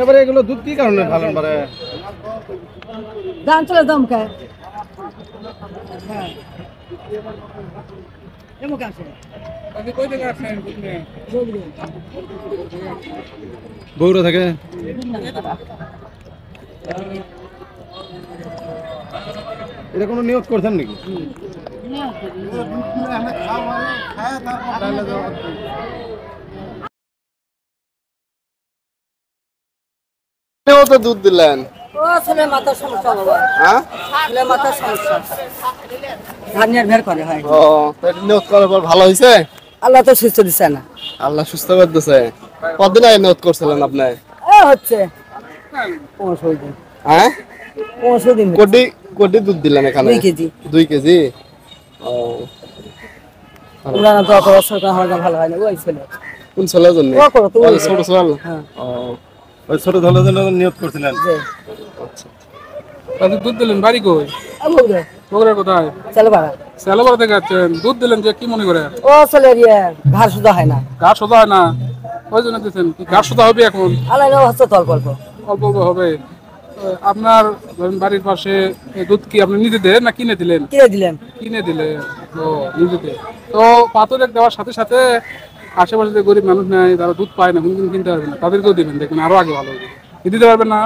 এবারে এগুলো দুধ কি কারণে ঢালেন পারে? দাম চলে দাম খায়। বগুড়া থেকে। এটা কোনো নিয়োগ করছেন নাকি? তো দুধ দিলেন? ও ছেলে মাথার সমস্যা বাবা। হ্যাঁ, ছেলে মাথার সমস্যা, হার্নিয়ার বের করে হয়। ও তো নিয়োগ করার পর ভালো হয়েছে? আল্লাহ তো সুস্থ দিচ্ছে না। আল্লাহ সুস্থ করে দিছে। কতদিন আগে নিয়োগ করছিলেন আপনি? হচ্ছে 15 দিন। হ্যাঁ, 15 দিন। কোটি কোটি দুধ দিলেন এখানে? 2 কেজি। 2 কেজি। ও, ওরা তো অত সরকার হওয়া ভালো হয় না, ওই ছেলে। কোন ছেলের জন্য? ও করো তুমি। ওই ছোট ছেলে। হ্যাঁ। ও, ওই ছোট ছেলের জন্য নিয়োগ করছিলেন? আচ্ছা। তাহলে দুধ দিলেন বাড়ি কই? বগুড়া। বগুড়া কোথায়? চালপাড়া। সেলাবাড়া থেকে আসছেন, দুধ দিলেন যে কি মনে করে? ও ছেলে ঘাস সুদা হয় না। ঘাস সোজা হয় না, ওই জন্য দিচ্ছেন। ঘাস সোজা হবে এখন? আল্লাহ হচ্ছে অল্প অল্প। অল্প অল্প হবে। আপনার ধরেন বাড়ির পাশে এই দুধ কি আপনি নিজে দেন না কিনে দিলেন? কিনে দিলেন। কিনে দিলেন। ও নিজেতে। তো পাথরের দেওয়ার সাথে সাথে আশেপাশে যে গরিব মানুষ নেয় তারা দুধ পায় না, কোনদিন কিনতে পারবে না, তাদেরকেও দিবেন, দেখবেন আরো আগে ভালো হবে। দিতে পারবেন না?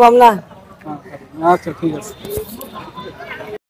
ভাবনা। আচ্ছা ঠিক আছে।